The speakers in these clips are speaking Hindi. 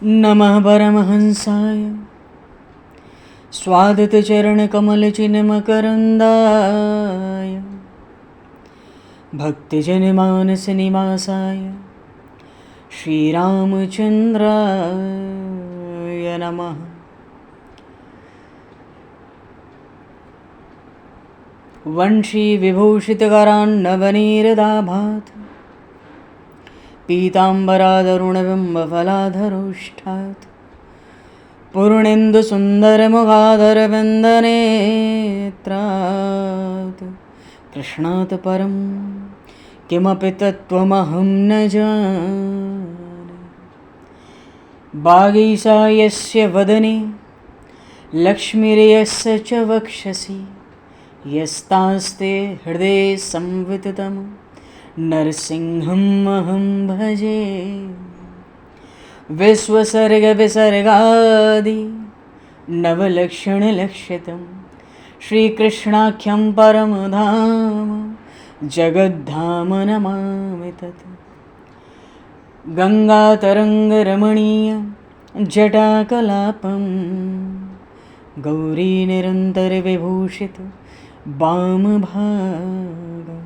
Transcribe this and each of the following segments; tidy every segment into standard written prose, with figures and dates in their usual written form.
नमः परमहंसाय स्वादतचरणकमलचिन्मकरन्दाय भक्तिजनमानसनिवासाय श्रीरामचन्द्राय नमः। वंशीविभूषितकरान्नवनीरदाभात् पीताम्बरादरुणबिम्बफलाधरोष्ठात् पूर्णेन्दुसुन्दरमुखादरविन्दनेत्रात् कृष्णात् परं किमपि तत्त्वमहं न जाने। वागीशायस्य वदने लक्ष्मीर्यस्य च वक्षसि यस्तास्ते हृदये संविततं नरसिंहम् अहं भजे। विश्वसर्गविसर्गादि नवलक्षणलक्षितं श्रीकृष्णाख्यं परमधाम जगद्धाम नमामि तत्। गङ्गातरङ्गरमणीयं जटाकलापं गौरीनिरन्तरविभूषितं वामभागं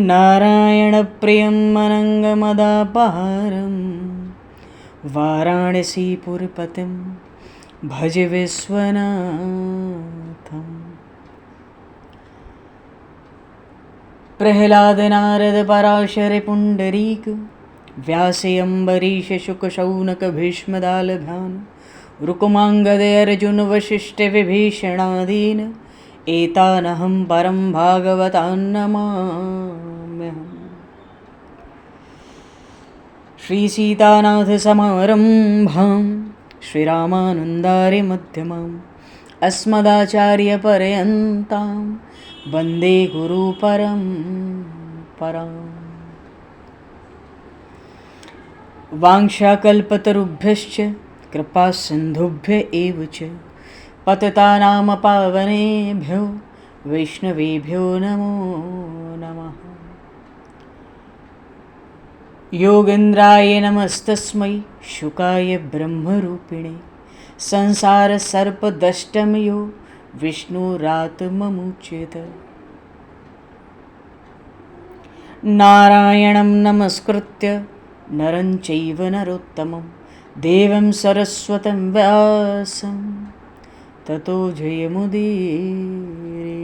नारायणप्रियं अनङ्गमदापहारं वाराणसीपुरपतिं भज विश्वनाथम्। प्रह्लादनारदपराशरपुण्डरीक व्यासयम्बरीशशुकशौनकभीष्मदालभान् रुकुमाङ्गदर्जुनवसिष्ठविभीषणादीन् एतानहं परं भागवतान् नमाम्यहम्। श्रीसीतानाथसमारम्भां श्रीरामानन्दार्यमध्यमाम् अस्मदाचार्यपर्यन्तां वन्दे गुरुपरम्पराम्। वाञ्छाकल्पतरुभ्यश्च कृपासिन्धुभ्य एव च पतितानां पावनेभ्यो वैष्णवेभ्यो नमो नमः। योगेन्द्राय नमस्तस्मै शुकाय ब्रह्मरूपिणे संसारसर्पदष्टमयो विष्णुरात्ममुच्यते। नारायणं नमस्कृत्य नरं चैव नरोत्तमं देवं सरस्वतं व्यासं ततो जयमुदीरये।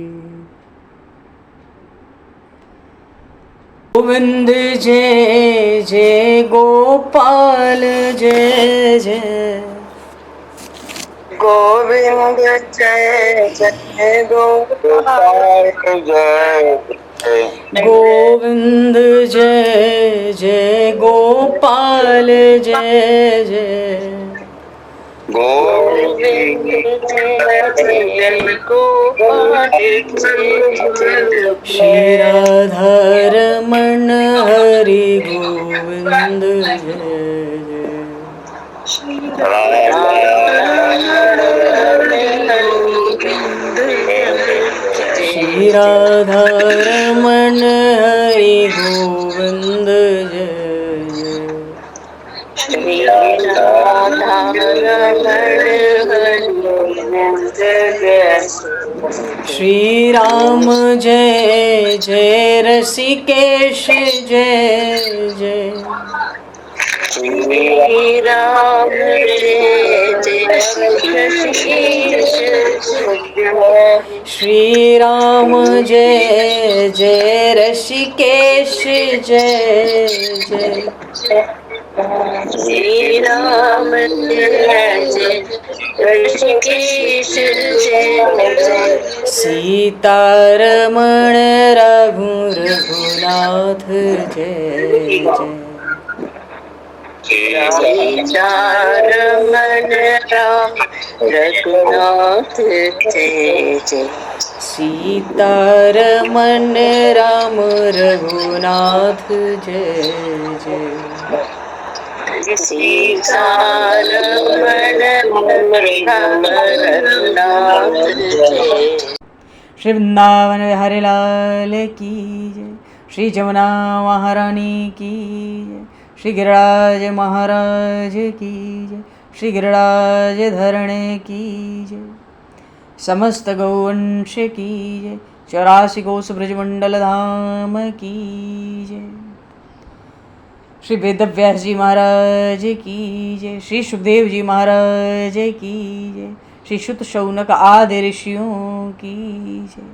गोविंद जय जय गोपाल जय जय गोविंद जय जय गोपाल जय गोविंद जय जय गोपाल जय जय गोविंद जय जय गोपाल जय श्री राधारमण हरि गोविंद जय श्री राधारमण हरि गोविंद जय। श्री राम जय जय ऋषिकेश जय जय श्री राम जय जय ऋषिकेश जय। श्री राम जय जय ऋषिकेश जय जय श्री राम जय जय ऋषिकेश जय। सीतारमण रघुनाथ जय जय सीतारमण राम रघुनाथ जय जय। सीतारमण राम रघुनाथ जय जय सीतारमण राम रघुनाथ जय। श्री वृंदावन बिहारी लाल की जय। श्री जमुना महारानी की जय। श्री गिरिराज महाराज की जय, श्री गिरिराज धरणे की जय, समस्त गौवंश की जय, 84 कोस ब्रजमंडल धाम की जय, श्री वेदव्यास जी महाराज की जय, श्री सुखदेव जी महाराज की जय, श्री शुत शौनक आदि ऋषियों की जय,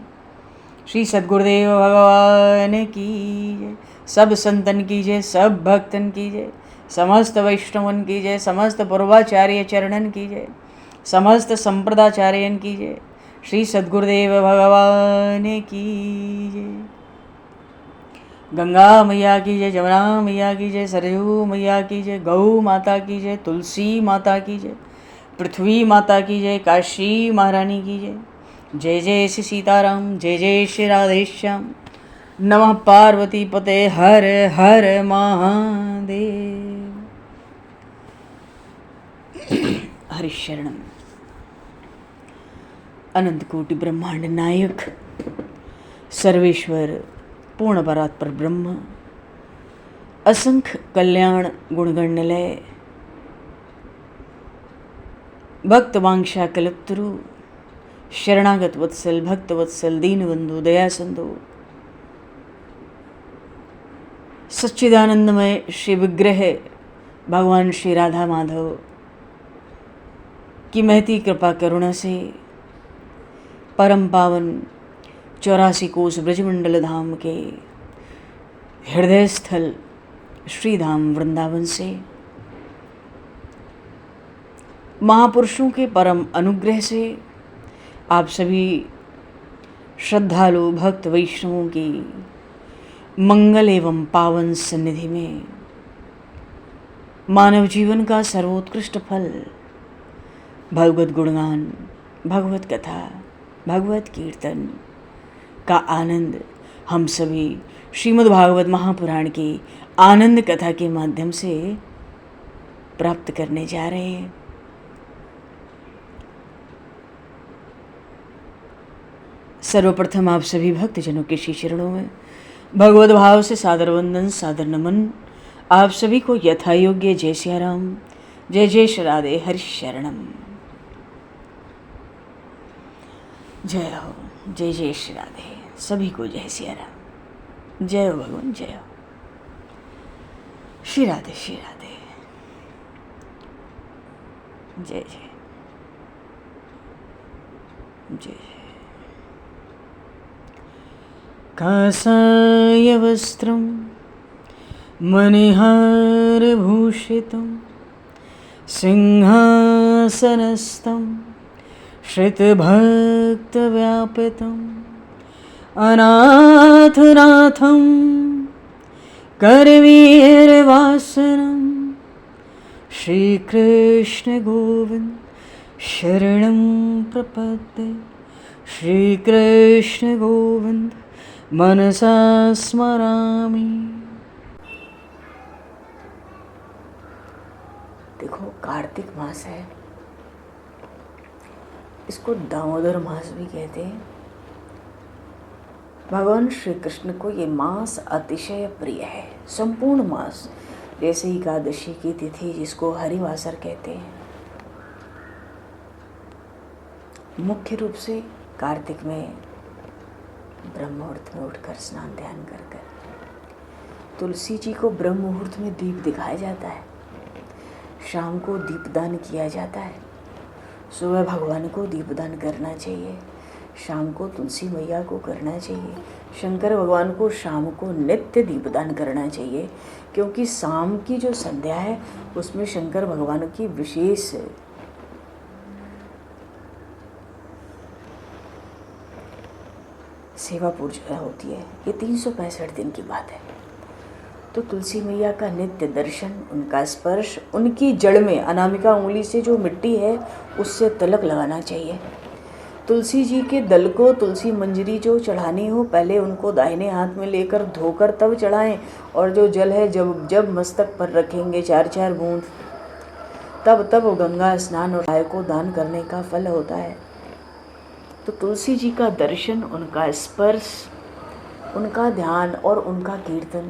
श्री सद्गुरुदेव भगवान की जय, सब संतन की जय, सब भक्तन की जय, समस्त वैष्णवन की जय, समस्त पूर्वाचार्य चरणन की जय, समस्त संप्रदाचार्यन की जय, श्री सद्गुरुदेव भगवान की जय। गंगा मैया की जय, जमुना मैया की जय, सरयू मैया की जय, गौ माता की जय, तुलसी माता की जय, पृथ्वी माता की जय, काशी महारानी की जय। जय जय श्री सीताराम, जय जय श्री राधेश्याम। नमः पार्वती पते हर हर महादेव। हरिशरणम। अनंत कोटि ब्रह्मांड नायक सर्वेश्वर पूर्ण परात्पर ब्रह्म, असंख्य कल्याण गुणगणनिलय, भक्त वांछा कल्पतरु, शरणागत वत्सल, भक्त वत्सल, दीनबंधु, दया सिंधु, सच्चिदानंदमय श्री विग्रह भगवान श्री राधा माधव की महती कृपा करुणा से परम पावन 84 कोस ब्रजमंडल धाम के हृदय स्थल श्री धाम वृंदावन से महापुरुषों के परम अनुग्रह से आप सभी श्रद्धालु भक्त वैष्णवों की मंगल एवं पावन सन्निधि में मानव जीवन का सर्वोत्कृष्ट फल भगवत गुणगान, भगवत कथा, भगवत कीर्तन का आनंद हम सभी श्रीमद् भागवत महापुराण की आनंद कथा के माध्यम से प्राप्त करने जा रहे हैं। सर्वप्रथम आप सभी भक्तजनों के श्री चरणों में भगवत भाव से सादर वंदन, सादर नमन। आप सभी को यथा योग्य जय सिया राम, जय जय श्री राधे, हरि शरणम। जय हो, जय जय श्री राधे, सभी को जय सिया राम, जय हो भगवान, जय हो श्री राधे, श्री राधे, जय जय जय। कासाय वस्त्रं मणिहारभूषितं सिंहासनस्थं श्रितभक्तव्यापितम् अनाथनाथं करवीरवासनं श्रीकृष्ण गोविंद शरणं प्रपद्ये। श्रीकृष्ण गोविंद मनसा स्मरामि। देखो, कार्तिक मास है, इसको दामोदर मास भी कहते हैं। भगवान श्री कृष्ण को ये मास अतिशय प्रिय है। संपूर्ण मास, जैसे एकादशी की तिथि जिसको हरिवासर कहते हैं, मुख्य रूप से कार्तिक में ब्रह्म मुहूर्त में उठकर स्नान ध्यान कर कर तुलसी जी को ब्रह्म मुहूर्त में दीप दिखाया जाता है, शाम को दीपदान किया जाता है, सुबह भगवान को दीपदान करना चाहिए, शाम को तुलसी मैया को करना चाहिए, शंकर भगवान को शाम को नित्य दीपदान करना चाहिए, क्योंकि शाम की जो संध्या है उसमें शंकर भगवान की विशेष सेवा पूजा होती है। ये 365 दिन की बात है। तो तुलसी मैया का नित्य दर्शन, उनका स्पर्श, उनकी जड़ में अनामिका उंगली से जो मिट्टी है उससे तिलक लगाना चाहिए। तुलसी जी के दल को, तुलसी मंजरी जो चढ़ानी हो, पहले उनको दाहिने हाथ में लेकर धोकर तब चढ़ाएं, और जो जल है जब जब मस्तक पर रखेंगे 4-4 बूंद, तब गंगा स्नान और गाय को दान करने का फल होता है। तो तुलसी जी का दर्शन, उनका स्पर्श, उनका ध्यान और उनका कीर्तन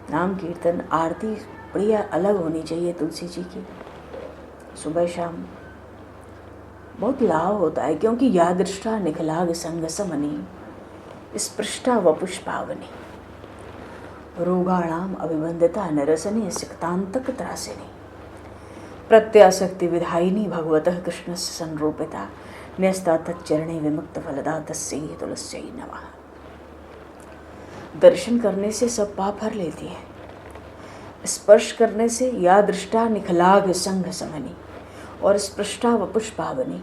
नाम कीर्तन आरती बड़ी अलग होनी चाहिए तुलसी जी की, सुबह शाम बहुत लाभ होता है, क्योंकि यादृष्टा निखलाग संग समनी स्पृष्टा वपुष्पावनी रोगाणाम अभिबंधता नरसनी सिक्तांतक त्रासिनी प्रत्याशक्ति विधायिनी भगवतः कृष्णस्य संरूपिता न्यस्ता तच्चरणे विमुक्त फलदा तस्यै तुलस्यै नमः। दर्शन करने से सब पाप हर लेती है, स्पर्श करने से या दृष्टा निखलाग संघ समनी और स्पृष्टा वपुष्पावनी,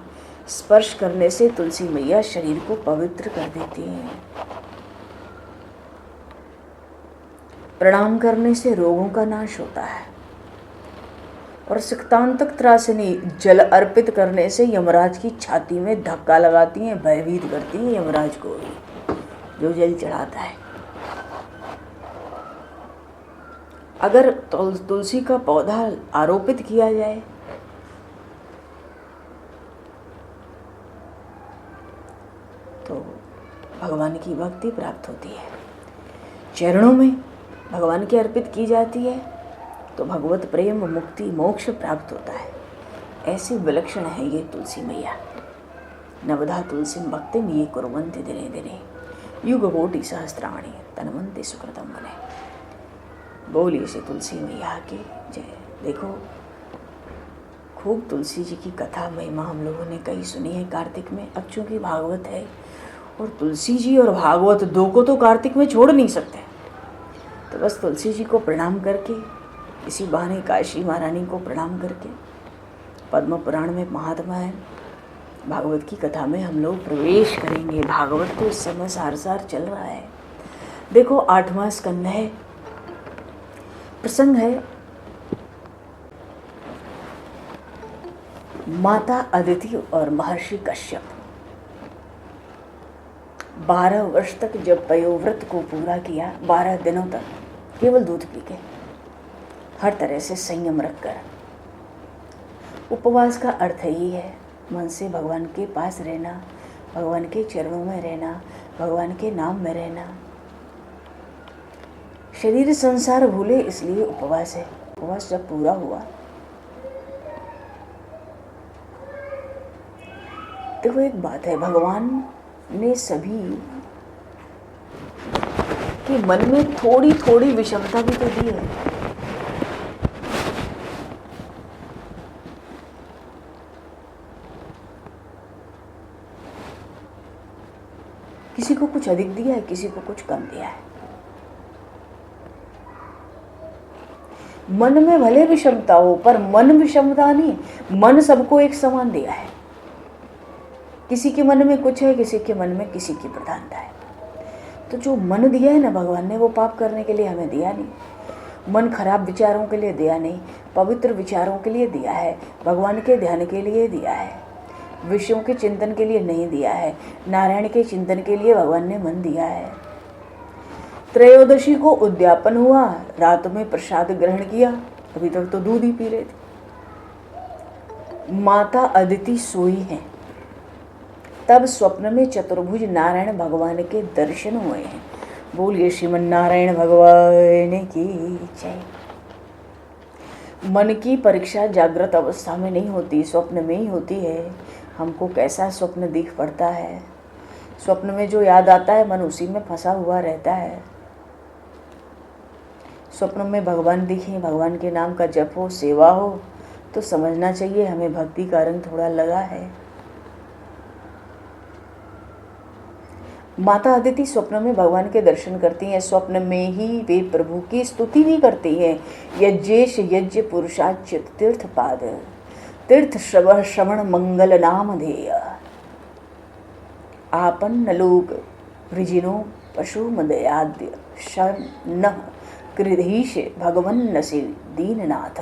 स्पर्श करने से तुलसी मैया शरीर को पवित्र कर देती हैं। प्रणाम करने से रोगों का नाश होता है और सिक्तांतक त्रासिनी जल अर्पित करने से यमराज की छाती में धक्का लगाती हैं, भयभीत करती हैं यमराज को भी जो जल चढ़ाता है। अगर तुलसी का पौधा आरोपित किया जाए तो भगवान की भक्ति प्राप्त होती है। चरणों में भगवान की अर्पित की जाती है तो भगवत प्रेम मुक्ति मोक्ष प्राप्त होता है। ऐसी विलक्षण है ये तुलसी मैया। नवधा तुलसी भक्ति में ये कुर्वन्ति दिने दिने युगकोटि सहस्राणि तन्वन्ति सुकृतम बने। बोलिए से तुलसी मैया की जय। देखो खूब तुलसी जी की कथा महिमा हम लोगों ने कई सुनी है कार्तिक में। अब चूँकि भागवत है और तुलसी जी और भागवत दो को तो कार्तिक में छोड़ नहीं सकते, तो बस तुलसी जी को प्रणाम करके, इसी बहाने काशी महारानी को प्रणाम करके, पद्म पुराण में महात्मा है, भागवत की कथा में हम लोग प्रवेश करेंगे। भागवत तो इस समय सार सार चल रहा है। देखो 8वां स्कंद है, प्रसंग है माता अदिति और महर्षि कश्यप। 12 वर्ष तक जब पयोव्रत को पूरा किया, 12 दिनों तक केवल दूध पी के, हर तरह से संयम रखकर। उपवास का अर्थ ही है मन से भगवान के पास रहना, भगवान के चरणों में रहना, भगवान के नाम में रहना। शरीर संसार भूले, इसलिए उपवास है। उपवास जब पूरा हुआ, देखो एक बात है, भगवान ने सभी के मन में थोड़ी थोड़ी विषमता भी तो दी है। किसी को कुछ अधिक दिया है, किसी को कुछ कम दिया है। मन में भले विषमता हो, पर मन विषमता नहीं, मन सबको एक समान दिया है। किसी के मन में कुछ है, किसी के मन में किसी की प्रधानता है। तो जो मन दिया है ना भगवान ने, वो पाप करने के लिए हमें दिया नहीं। मन खराब विचारों के लिए दिया नहीं, पवित्र विचारों के लिए दिया है, भगवान के ध्यान के लिए दिया है, विषयों के चिंतन के लिए नहीं दिया है। नारायण के चिंतन के लिए भगवान ने मन दिया है। त्रयोदशी को उद्यापन हुआ, रात में प्रसाद ग्रहण किया, अभी तक तो दूध ही पी रहे थे। माता अदिति सोई है, तब स्वप्न में चतुर्भुज नारायण भगवान के दर्शन हुए हैं। बोलिए श्रीमन नारायण भगवान की जय। मन की परीक्षा जागृत अवस्था में नहीं होती, स्वप्न में ही होती है। हमको कैसा स्वप्न दिख पड़ता है, स्वप्न में जो याद आता है मन उसी में फंसा हुआ रहता है। स्वप्न में भगवान दिखे, भगवान के नाम का जप हो, सेवा हो, तो समझना चाहिए हमें भक्ति का रंग थोड़ा लगा है। माता अदिति स्वप्न में भगवान के दर्शन करती हैं। स्वप्न में ही वे प्रभु की स्तुति भी करती हैं। यज्ञेश यज्ञ पुरुषाच्युत तीर्थ पाद तीर्थ श्रवण मंगल नाम ध्येय आपन्न लोक वृजिनो पशु मदयाद्य शन कृधीश भगवन नसी दीननाथ।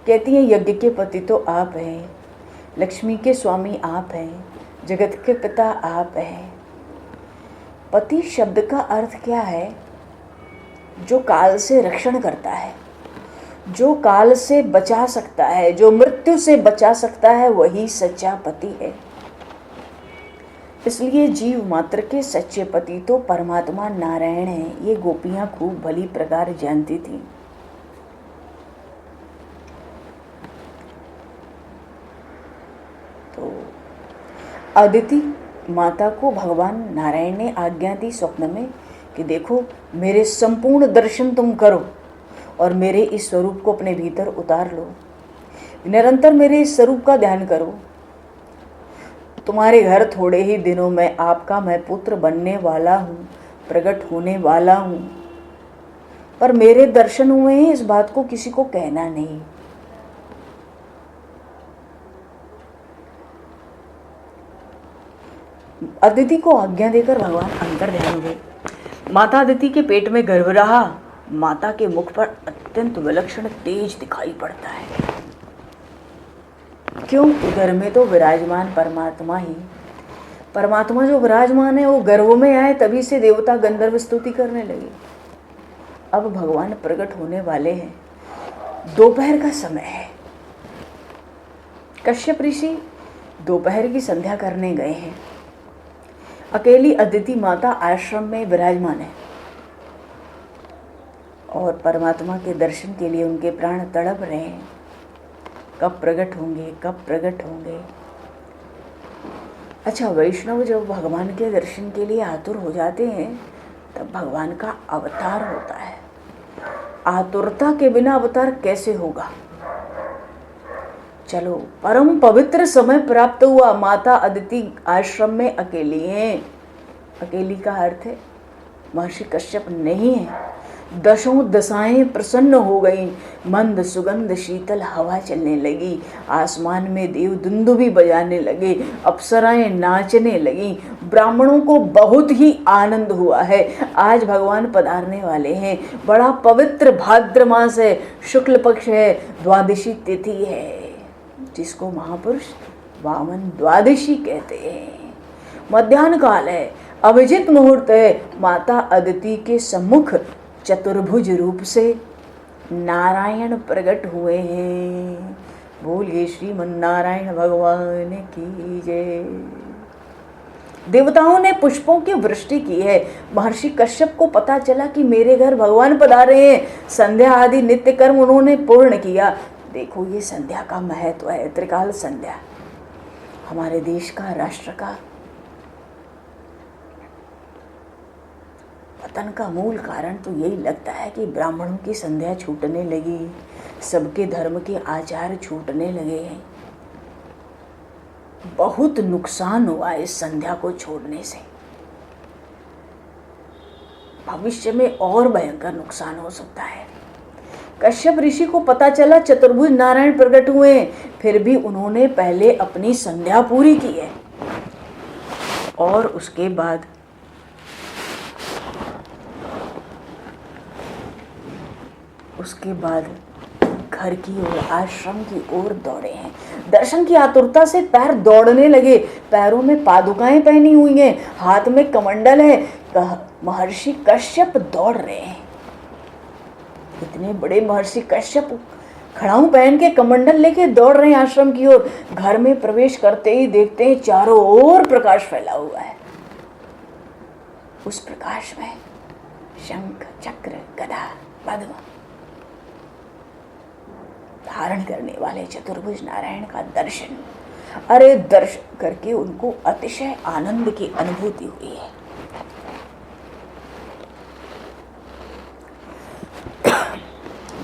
कहती हैं यज्ञ के पति तो आप हैं, लक्ष्मी के स्वामी आप हैं, जगत के पिता आप हैं। पति शब्द का अर्थ क्या है? जो काल से रक्षण करता है, जो काल से बचा सकता है, जो मृत्यु से बचा सकता है, वही सच्चा पति है। इसलिए जीव मात्र के सच्चे पति तो परमात्मा नारायण हैं, ये गोपियां खूब भली प्रकार जानती थीं। तो अदिति माता को भगवान नारायण ने आज्ञा दी स्वप्न में कि देखो मेरे संपूर्ण दर्शन तुम करो और मेरे इस स्वरूप को अपने भीतर उतार लो, निरंतर मेरे इस स्वरूप का ध्यान करो। तुम्हारे घर थोड़े ही दिनों में आपका मैं पुत्र बनने वाला हूँ, प्रकट होने वाला हूँ, पर मेरे दर्शन हुए हैं इस बात को किसी को कहना नहीं। अदिति को आज्ञा देकर भगवान अंतर ध्यान हुए। माता अदिति के पेट में गर्भ रहा। माता के मुख पर अत्यंत विलक्षण तेज दिखाई पड़ता है। क्यों? उदर में तो विराजमान परमात्मा ही, परमात्मा जो विराजमान है वो गर्भ में आए, तभी से देवता गंधर्व स्तुति करने लगे। अब भगवान प्रकट होने वाले हैं। दोपहर का समय है। कश्यप ऋषि दोपहर की संध्या करने गए हैं। अकेली अदिति माता आश्रम में विराजमान है और परमात्मा के दर्शन के लिए उनके प्राण तड़प रहे हैं। कब प्रकट होंगे, कब प्रकट होंगे। अच्छा, वैष्णव जब भगवान के दर्शन के लिए आतुर हो जाते हैं तब भगवान का अवतार होता है। आतुरता के बिना अवतार कैसे होगा? चलो, परम पवित्र समय प्राप्त हुआ। माता अदिति आश्रम में अकेली हैं। अकेली का अर्थ है महर्षि कश्यप नहीं है। दशों दशाएं प्रसन्न हो गई। मंद सुगंध शीतल हवा चलने लगी। आसमान में देव दुंदुभी बजाने लगे। अप्सराएं नाचने लगी। ब्राह्मणों को बहुत ही आनंद हुआ है। आज भगवान पधारने वाले हैं। बड़ा पवित्र भाद्र मास है, शुक्ल पक्ष है, द्वादशी तिथि है, जिसको महापुरुष वामन द्वादशी कहते हैं। मध्याह्न काल है, अभिजित मुहूर्त है। माता अदिति के सम्मुख चतुर्भुज रूप से नारायण प्रकट हुए हैं। बोलिए श्रीमन नारायण भगवान की जय। देवताओं ने पुष्पों की वृष्टि की है। महर्षि कश्यप को पता चला कि मेरे घर भगवान पधारे हैं। संध्या आदि नित्य कर्म उन्होंने पूर्ण किया। देखो, ये संध्या का महत्व है। त्रिकाल संध्या हमारे देश का, राष्ट्र का पतन का मूल कारण तो यही लगता है कि ब्राह्मणों की संध्या छूटने लगी, सबके धर्म के आचार छूटने लगे हैं। बहुत नुकसान हुआ इस संध्या को छोड़ने से। भविष्य में और भयंकर नुकसान हो सकता है। कश्यप ऋषि को पता चला चतुर्भुज नारायण प्रकट हुए, फिर भी उन्होंने पहले अपनी संध्या पूरी की है और उसके बाद घर की ओर, आश्रम की ओर दौड़े हैं। दर्शन की आतुरता से पैर दौड़ने लगे। पैरों में पादुकाएं पहनी हुई हैं, हाथ में कमंडल है। महर्षि कश्यप दौड़ रहे हैं। इतने बड़े महर्षि कश्यप खड़ाऊ पहन के कमंडल लेके दौड़ रहे हैं आश्रम की ओर। घर में प्रवेश करते ही देखते हैं चारों ओर प्रकाश फैला हुआ है। उस प्रकाश में शंख, चक्र, गदा, पद्म धारण करने वाले चतुर्भुज नारायण का दर्शन। अरे, दर्शन करके उनको अतिशय आनंद की अनुभूति हुई है।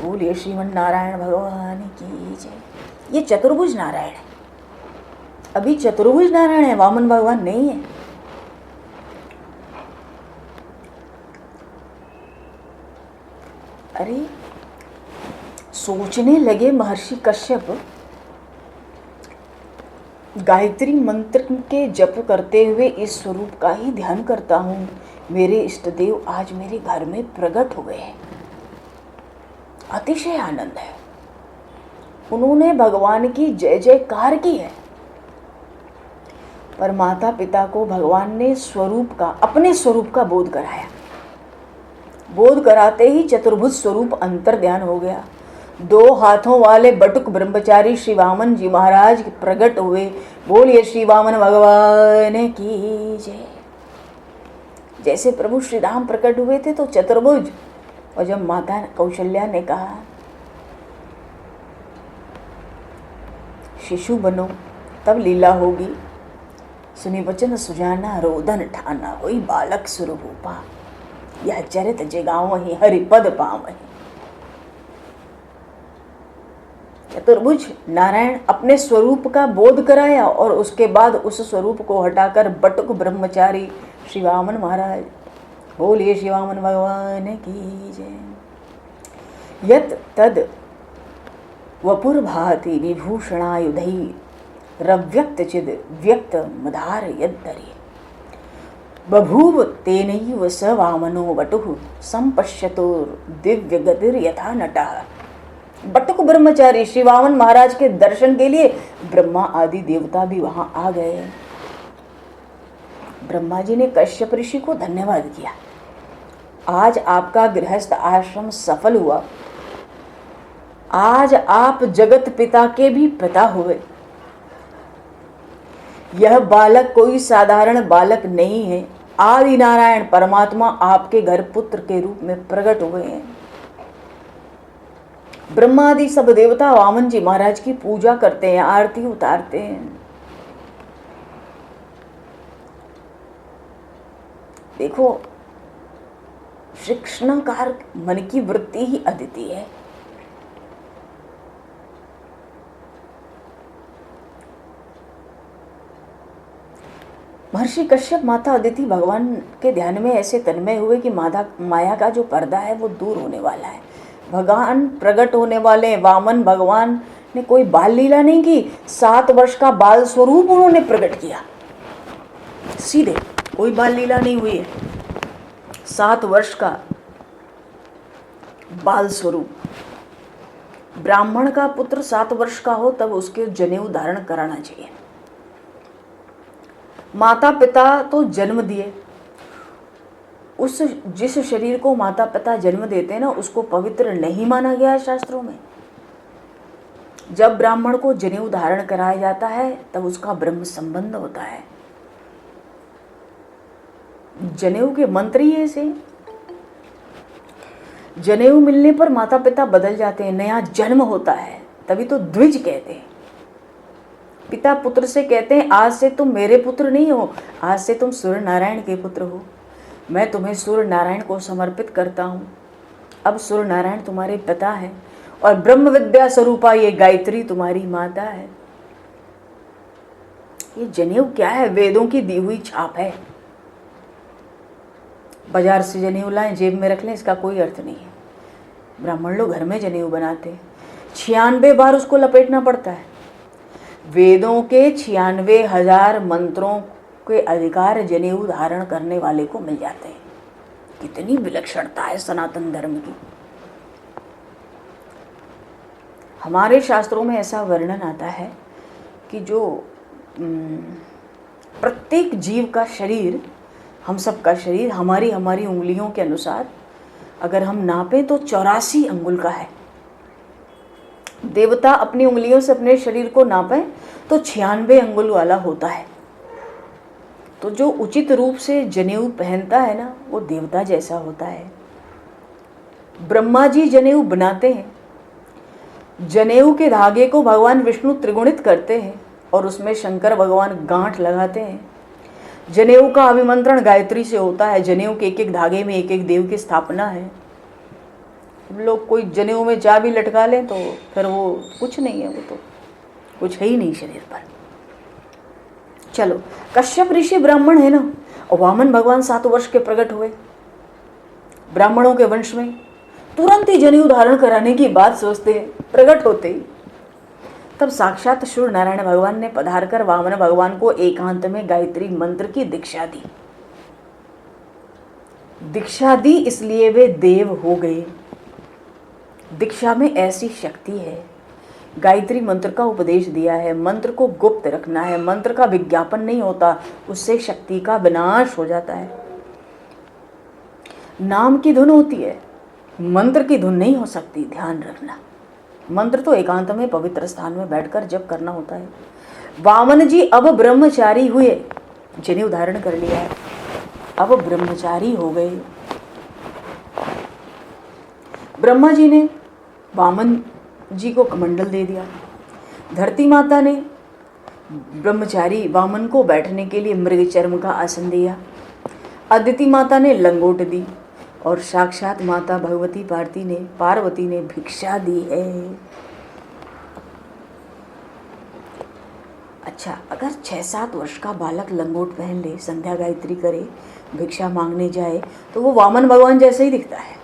बोलिए श्रीमन नारायण भगवान की जय। ये चतुर्भुज नारायण है। अभी चतुर्भुज नारायण है, वामन भगवान नहीं है। अरे, सोचने लगे महर्षि कश्यप, गायत्री मंत्र के जप करते हुए इस स्वरूप का ही ध्यान करता हूँ। मेरे इष्ट देव आज मेरे घर में प्रकट हुए हैं। अतिशय आनंद है। उन्होंने भगवान की जय जयकार की है। पर माता पिता को भगवान ने स्वरूप का, अपने स्वरूप का बोध कराया। बोध कराते ही चतुर्भुज स्वरूप अंतर ध्यान हो गया। दो हाथों वाले बटुक ब्रह्मचारी श्री वामन जी महाराज प्रकट हुए। बोलिए श्री वामन भगवान की जय। जैसे प्रभु श्री राम प्रकट हुए थे तो चतुर्भुज, और जब माता कौशल्या ने कहा शिशु बनो तब लीला होगी, सुनी वचन सुजाना रोदन ठाना, वही बालक सुरभूपा, यह चरित जगाओ ही हरिपद पावहि। चतुर्भुज नारायण अपने स्वरूप का बोध कराया और उसके बाद उस स्वरूप को हटाकर बटुक ब्रह्मचारी श्री वामन महाराज, बोलिए श्री वामन भगवान की जय। यत तद वपुर भाति विभूषणायुधि रव्यक्त चिद व्यक्त मधार यद्धरि, बभूव तेनैव स वामनो वटुः संपश्यतुर दिव्य गतिर् यथा नटः। बटुक ब्रह्मचारी श्री वामन महाराज के दर्शन के लिए ब्रह्मा आदि देवता भी वहां आ गए। ब्रह्मा जी ने कश्यप ऋषि को धन्यवाद किया, आज आपका गृहस्थ आश्रम सफल हुआ, आज आप जगत पिता के भी पिता हुए। यह बालक कोई साधारण बालक नहीं है, आदि नारायण परमात्मा आपके घर पुत्र के रूप में प्रकट हुए हैं। ब्रह्मादि सब देवता वामन जी महाराज की पूजा करते हैं, आरती उतारते हैं। देखो श्री कृष्णाकार मन की वृत्ति ही अदिति है। महर्षि कश्यप माता अदिति भगवान के ध्यान में ऐसे तन्मय हुए कि माया का जो पर्दा है वो दूर होने वाला है, भगवान प्रकट होने वाले। वामन भगवान ने कोई बाल लीला नहीं की, 7 वर्ष का बाल स्वरूप उन्होंने प्रकट किया, सीधे कोई बाल लीला नहीं हुई है, 7 वर्ष का बाल स्वरूप। ब्राह्मण का पुत्र 7 वर्ष का हो तब उसके जनेऊ धारण कराना चाहिए। माता पिता तो जन्म दिए, उस जिस शरीर को माता पिता जन्म देते हैं ना उसको पवित्र नहीं माना गया है शास्त्रों में। जब ब्राह्मण को जनेऊ धारण कराया जाता है तब उसका ब्रह्म संबंध होता है। जनेऊ के मंत्र ही ऐसे, जनेऊ मिलने पर माता पिता बदल जाते हैं, नया जन्म होता है, तभी तो द्विज कहते हैं। पिता पुत्र से कहते हैं आज से तुम मेरे पुत्र नहीं हो, आज से तुम सूर्य नारायण के पुत्र हो, मैं तुम्हें सूर्य नारायण को समर्पित करता हूँ। अब सूर्य नारायण तुम्हारे पिता है और ब्रह्म विद्या स्वरूपा ये गायत्री तुम्हारी माता है। ये जनेऊ क्या है? वेदों की दी हुई छाप है। बाजार से जनेऊ लाएं जेब में रख लें, इसका कोई अर्थ नहीं है। ब्राह्मण लोग घर में जनेऊ बनाते हैं, 96 बार उसको लपेटना पड़ता है। वेदों के 96,000 मंत्रों के अधिकार जनेऊ धारण करने वाले को मिल जाते हैं। कितनी विलक्षणता है सनातन धर्म की। हमारे शास्त्रों में ऐसा वर्णन आता है कि जो प्रत्येक जीव का शरीर, हम सब का शरीर हमारी उंगलियों के अनुसार अगर हम नापें तो 84 अंगुल का है। देवता अपनी उंगलियों से अपने शरीर को नापें तो 96 अंगुल वाला होता है। तो जो उचित रूप से जनेऊ पहनता है ना वो देवता जैसा होता है। ब्रह्मा जी जनेऊ बनाते हैं। जनेऊ के धागे को भगवान विष्णु त्रिगुणित करते हैं और उसमें शंकर भगवान गांठ लगाते हैं। जनेऊ का अभिमंत्रण गायत्री से होता है। जनेऊ के एक एक धागे में एक एक देव की स्थापना है। हम लोग कोई जनेऊ में चाबी लटका लें तो फिर वो कुछ नहीं है, वो तो कुछ है ही नहीं शरीर पर। चलो, कश्यप ऋषि ब्राह्मण है ना, और वामन भगवान 7 वर्ष के प्रकट हुए ब्राह्मणों के वंश में। तुरंत ही जनेऊ धारण कराने की बात सोचते हैं, प्रकट होते ही तब साक्षात सूर्य नारायण भगवान ने पधार कर वामन भगवान को एकांत में गायत्री मंत्र की दीक्षा दी। दीक्षा दी इसलिए वे देव हो गए। दीक्षा में ऐसी शक्ति है। गायत्री मंत्र का उपदेश दिया है, मंत्र को गुप्त रखना है, मंत्र का विज्ञापन नहीं होता, उससे शक्ति का विनाश हो जाता है। नाम की धुन होती है, मंत्र की धुन नहीं हो सकती, ध्यान रखना। मंत्र तो एकांत में पवित्र स्थान में बैठकर जप करना होता है। वामन जी अब ब्रह्मचारी हुए, जिन्हें उदाहरण कर लिया है, अब ब्रह्मचारी हो गए। ब्रह्मा जी ने वामन जी को कमंडल दे दिया, धरती माता ने ब्रह्मचारी वामन को बैठने के लिए मृग चर्म का आसन दिया, अदिति माता ने लंगोट दी और साक्षात माता भगवती पार्वती ने भिक्षा दी है। अच्छा, अगर 6-7 वर्ष का बालक लंगोट पहन ले, संध्या गायत्री करे, भिक्षा मांगने जाए तो वो वामन भगवान जैसे ही दिखता है।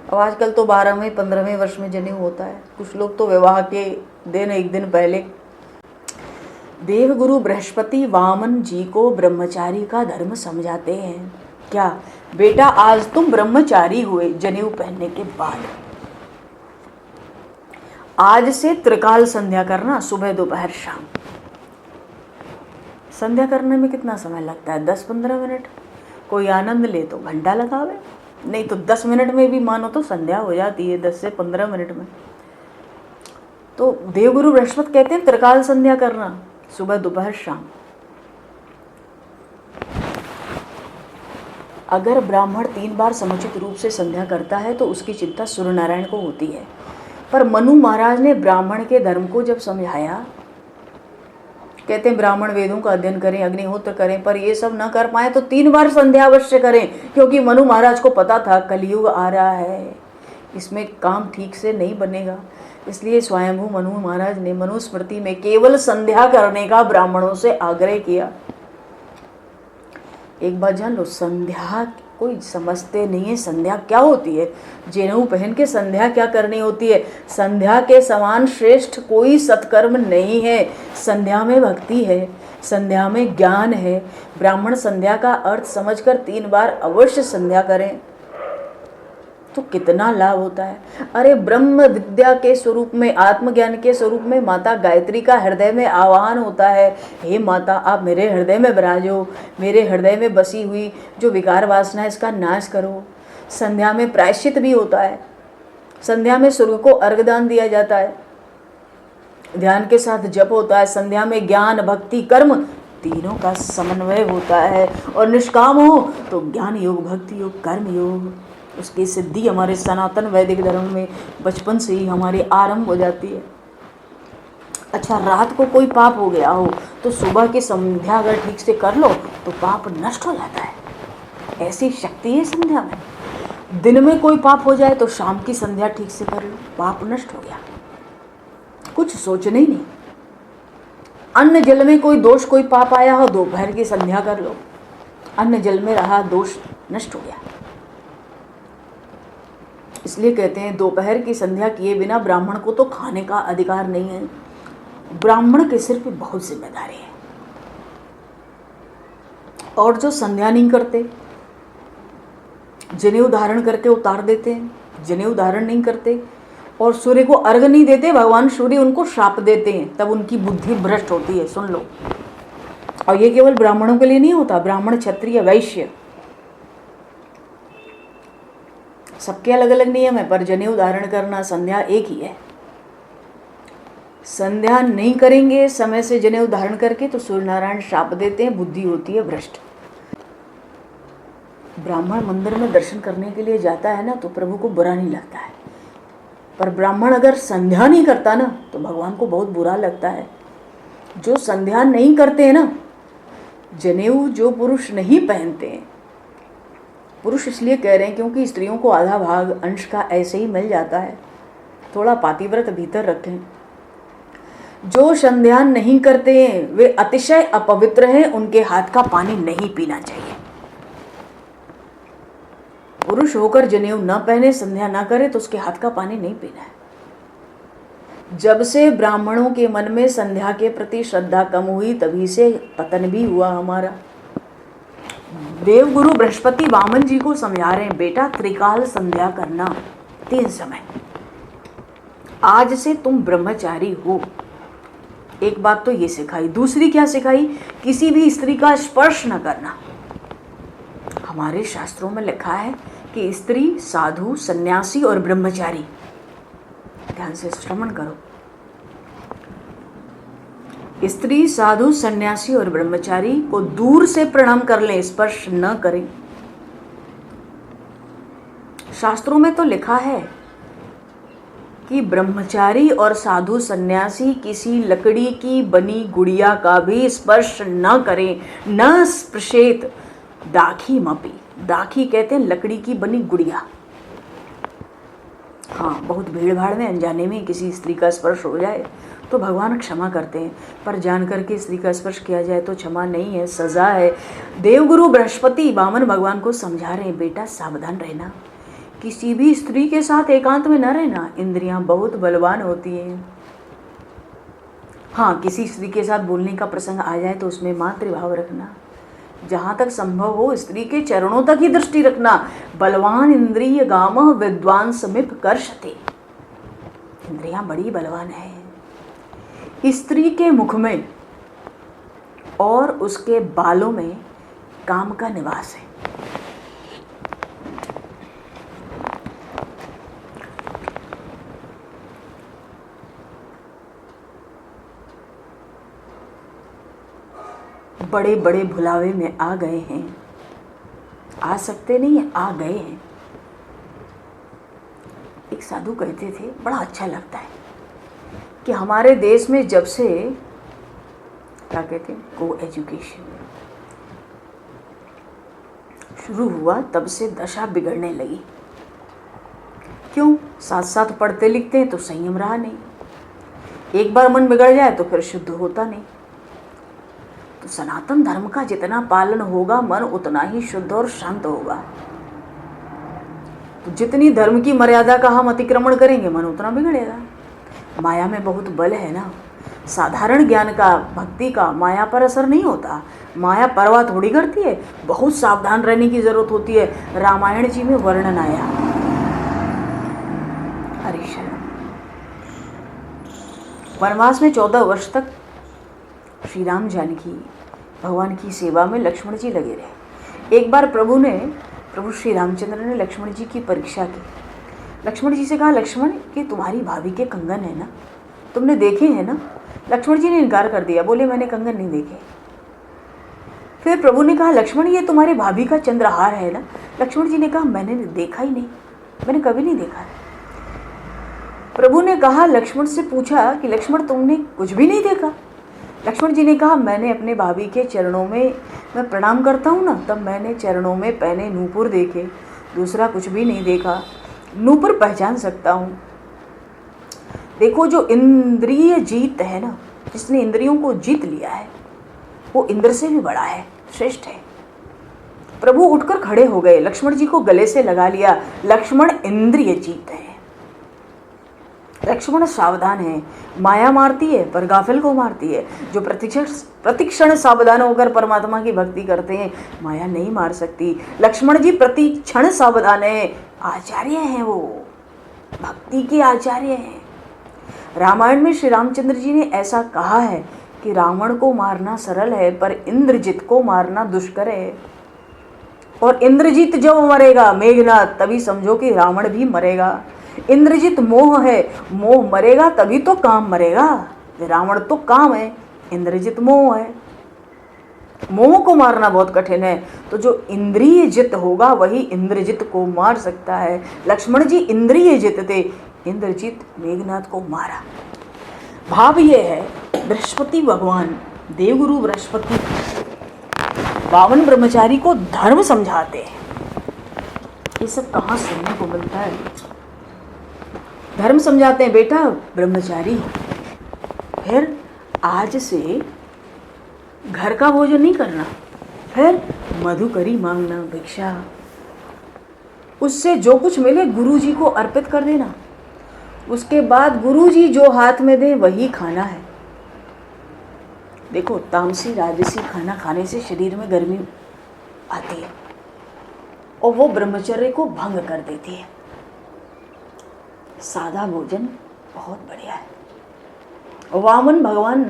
अब आजकल तो 12वें 15वें वर्ष में जनेऊ होता है। कुछ लोग तो विवाह के दिन एक दिन पहले देवगुरु बृहस्पति वामन जी को ब्रह्मचारी का धर्म समझाते हैं। क्या बेटा, आज तुम ब्रह्मचारी हुए जनेऊ पहनने के बाद, आज से त्रिकाल संध्या करना, सुबह दोपहर शाम। संध्या करने में कितना समय लगता है? 10-15 मिनट। कोई आनंद ले तो घंटा लगावे, नहीं तो 10 मिनट में भी मानो तो संध्या हो जाती है, 10 से 15 मिनट में। तो देवगुरु बृहस्पति कहते हैं त्रिकाल संध्या करना, सुबह दोपहर शाम। अगर ब्राह्मण 3 बार समुचित रूप से संध्या करता है तो उसकी चिंता सूर्य नारायण को होती है। पर मनु महाराज ने ब्राह्मण के धर्म को जब समझाया, कहते हैं ब्राह्मण वेदों का अध्ययन करें, अग्निहोत्र करें, पर ये सब न कर पाए तो 3 बार संध्या अवश्य करें, क्योंकि मनु महाराज को पता था कलयुग आ रहा है, इसमें काम ठीक से नहीं बनेगा। इसलिए स्वयंभू मनु महाराज ने मनुस्मृति में केवल संध्या करने का ब्राह्मणों से आग्रह किया। एक बात जान लो, संध्या कोई समझते नहीं है संध्या क्या होती है। जनेऊ पहन के संध्या क्या करनी होती है? संध्या के समान श्रेष्ठ कोई सत्कर्म नहीं है। संध्या में भक्ति है, संध्या में ज्ञान है। ब्राह्मण संध्या का अर्थ समझकर 3 बार अवश्य संध्या करें तो कितना लाभ होता है। अरे ब्रह्म विद्या के स्वरूप में, आत्मज्ञान के स्वरूप में माता गायत्री का हृदय में आह्वान होता है, हे माता आप मेरे हृदय में विराजो, मेरे हृदय में बसी हुई जो विकार वासना है इसका नाश करो। संध्या में प्रायश्चित भी होता है, संध्या में स्वर्ग को अर्घदान दिया जाता है, ध्यान के साथ जप होता है। संध्या में ज्ञान भक्ति कर्म तीनों का समन्वय होता है, और निष्काम हो तो ज्ञान योग, भक्ति योग, कर्म योग, उसकी सिद्धि हमारे सनातन वैदिक धर्म में बचपन से ही हमारी आरंभ हो जाती है। अच्छा, रात को कोई पाप हो गया हो तो सुबह की संध्या अगर ठीक से कर लो तो पाप नष्ट हो जाता है, ऐसी शक्ति है संध्या में। दिन में कोई पाप हो जाए तो शाम की संध्या ठीक से कर लो, पाप नष्ट हो गया, कुछ सोचने ही नहीं। अन्न जल में कोई दोष, कोई पाप आया हो, दोपहर की संध्या कर लो, अन्न जल में रहा दोष नष्ट हो गया। इसलिए कहते हैं दोपहर की संध्या किए बिना ब्राह्मण को तो खाने का अधिकार नहीं है। ब्राह्मण के सिर पे बहुत जिम्मेदारी है। और जो संध्या नहीं करते, जनेऊ धारण करके उतार देते हैं, जनेऊ धारण नहीं करते और सूर्य को अर्घ नहीं देते, भगवान सूर्य उनको श्राप देते हैं, तब उनकी बुद्धि भ्रष्ट होती है। सुन लो, और ये केवल ब्राह्मणों के लिए नहीं होता, ब्राह्मण क्षत्रिय वैश्य सबके अलग अलग नियम है, पर जनेऊ धारण करना संध्या एक ही है। संध्या नहीं करेंगे समय से जनेऊ धारण करके तो सूर्य नारायण श्राप देते हैं, बुद्धि होती है भ्रष्ट। ब्राह्मण मंदिर में दर्शन करने के लिए जाता है ना तो प्रभु को बुरा नहीं लगता है, पर ब्राह्मण अगर संध्या नहीं करता ना तो भगवान को बहुत बुरा लगता है। जो संध्या नहीं करते हैं ना, जनेऊ जो पुरुष नहीं पहनते हैं, पुरुष इसलिए कह रहे हैं क्योंकि स्त्रियों को आधा भाग अंश का ऐसे ही मिल जाता है, थोड़ा पातिव्रत भीतर रखें। जो संध्या नहीं करते हैं वे अतिशय अपवित्र हैं, उनके हाथ का पानी नहीं पीना चाहिए। पुरुष होकर जनेऊ न पहने, संध्या ना करे तो उसके हाथ का पानी नहीं पीना है। जब से ब्राह्मणों के मन में संध्या के प्रति श्रद्धा कम हुई तभी से पतन भी हुआ हमारा। देवगुरु बृहस्पति वामन जी को समझा रहे हैं, बेटा त्रिकाल संध्या करना 3 समय, आज से तुम ब्रह्मचारी हो। एक बात तो ये सिखाई, दूसरी क्या सिखाई? किसी भी स्त्री का स्पर्श न करना। हमारे शास्त्रों में लिखा है कि स्त्री, साधु, सन्यासी और ब्रह्मचारी ध्यान से श्रवण करो। स्त्री, साधु, सन्यासी और ब्रह्मचारी को दूर से प्रणाम कर लें, स्पर्श न करें। शास्त्रों में तो लिखा है कि ब्रह्मचारी और साधु सन्यासी किसी लकड़ी की बनी गुड़िया का भी स्पर्श न करें। न स्पृशेत दाखी मपी। दाखी कहते हैं लकड़ी की बनी गुड़िया। हाँ, बहुत भीड़ भाड़ में अनजाने में किसी स्त्री का स्पर्श हो जाए तो भगवान क्षमा करते हैं, पर जान करके स्त्री का स्पर्श किया जाए तो क्षमा नहीं है, सजा है। देवगुरु बृहस्पति वामन भगवान को समझा रहे हैं, बेटा सावधान रहना, किसी भी स्त्री के साथ एकांत में न रहना, इंद्रियां बहुत बलवान होती हैं। हाँ, किसी स्त्री के साथ बोलने का प्रसंग आ जाए तो उसमें मातृभाव रखना, जहाँ तक संभव हो स्त्री के चरणों तक ही दृष्टि रखना। बलवान इंद्रिय गामः विद्वान समीप कर्षते। इंद्रियां बड़ी बलवान है। स्त्री के मुख में और उसके बालों में काम का निवास है। बड़े बड़े भुलावे में आ गए हैं, आ सकते नहीं है, आ गए हैं। एक साधु कहते थे, बड़ा अच्छा लगता है कि हमारे देश में जब से क्या कहते हैं को एजुकेशन शुरू हुआ तब से दशा बिगड़ने लगी। क्यों? साथ साथ पढ़ते लिखते हैं तो संयम रहा नहीं, एक बार मन बिगड़ जाए तो फिर शुद्ध होता नहीं। तो सनातन धर्म का जितना पालन होगा मन उतना ही शुद्ध और शांत होगा। तो जितनी धर्म की मर्यादा का हम अतिक्रमण करेंगे मन उतना बिगड़ेगा। माया में बहुत बल है ना। साधारण ज्ञान का, भक्ति का माया पर असर नहीं होता। माया परवाह थोड़ी करती है, बहुत सावधान रहने की जरूरत होती है। रामायण जी में वर्णन आया, हरिशरण वनवास में 14 वर्ष तक श्री राम जानकी भगवान की सेवा में लक्ष्मण जी लगे रहे। एक बार प्रभु श्री रामचंद्र ने लक्ष्मण जी की परीक्षा की। लक्ष्मण जी से कहा, लक्ष्मण कि तुम्हारी भाभी के कंगन है ना, तुमने देखे हैं ना? लक्ष्मण जी ने इनकार कर दिया, बोले मैंने कंगन नहीं देखे। फिर प्रभु ने कहा, लक्ष्मण ये तुम्हारे भाभी का चंद्रहार है ना? लक्ष्मण जी ने कहा, मैंने देखा ही नहीं, मैंने कभी नहीं देखा। प्रभु ने कहा, लक्ष्मण से पूछा कि लक्ष्मण तुमने कुछ भी नहीं देखा? लक्ष्मण जी ने कहा, मैंने अपने भाभी के चरणों में मैं प्रणाम करता हूँ ना, तब मैंने चरणों में पहने नूपुर देखे, दूसरा कुछ भी नहीं देखा। नूपुर पहचान सकता हूँ। देखो जो इंद्रिय जीत है ना, जिसने इंद्रियों को जीत लिया है वो इंद्र से भी बड़ा है, श्रेष्ठ है। प्रभु उठकर खड़े हो गए, लक्ष्मण जी को गले से लगा लिया। लक्ष्मण इंद्रिय जीत है, लक्ष्मण सावधान है। माया मारती है पर गाफिल को मारती है। जो प्रतिक्षण सावधान होकर परमात्मा की भक्ति करते हैं माया नहीं मार सकती। लक्ष्मण जी प्रतिक्षण सावधान है, आचार्य हैं, वो भक्ति के आचार्य हैं। रामायण में श्री रामचंद्र जी ने ऐसा कहा है कि रावण को मारना सरल है पर इंद्रजित को मारना दुष्कर है। और इंद्रजित जब मरेगा मेघनाथ तभी समझो कि रावण भी मरेगा। इंद्रजित मोह है, मोह मरेगा तभी तो काम मरेगा। रावण तो काम है, इंद्रजित मोह है। मोह को मारना बहुत कठिन है, तो जो इंद्रिय जित होगा वही इंद्रजित को मार सकता है। लक्ष्मण जी इंद्रिय जित थे, इंद्रजित मेघनाथ को मारा। भाव ये है, बृहस्पति भगवान देवगुरु बृहस्पति बावन ब्रह्मचारी को धर्म समझाते हैं। ये सब कहाँ सुनने को मिलता है? धर्म समझाते हैं, बेटा ब्रह्मचारी हो, फिर आज से घर का भोजन नहीं करना, फिर मधुकरी मांगना, भिक्षा, उससे जो कुछ मिले गुरु जी को अर्पित कर देना। उसके बाद गुरु जी जो हाथ में दे वही खाना है। देखो तामसी राजसी खाना खाने से शरीर में गर्मी आती है और वो ब्रह्मचर्य को भंग कर देती है। सादा भोजन बहुत बढ़िया है। वामन भगवान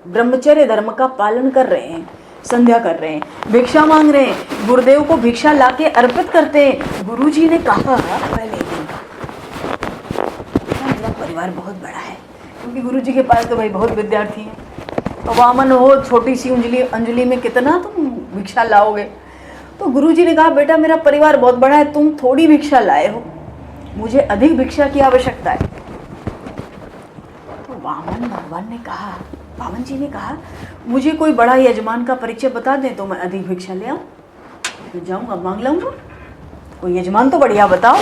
ब्रह्मचर्य धर्म का पालन कर रहे हैं, संध्या कर रहे हैं, भिक्षा मांग रहे हैं, गुरुदेव को भिक्षा लाके अर्पित करते हैं। गुरु जी ने कहा पहले दिन परिवार बहुत बड़ा है, क्योंकि गुरुजी के पास तो भाई बहुत विद्यार्थी हैं। तो वामन हो छोटी सी अंजलि में कितना तुम भिक्षा लाओगे? तो गुरुजी ने कहा बेटा मेरा परिवार बहुत बड़ा है, तुम थोड़ी भिक्षा लाए हो, मुझे अधिक भिक्षा की आवश्यकता है। तो वामन जी ने कहा मुझे कोई बड़ा यजमान का परिचय बता दें तो मैं अधिक भिक्षा ले आऊं, तो जाऊंगा मांग लाऊंगा। कोई यजमान तो बढ़िया बताओ।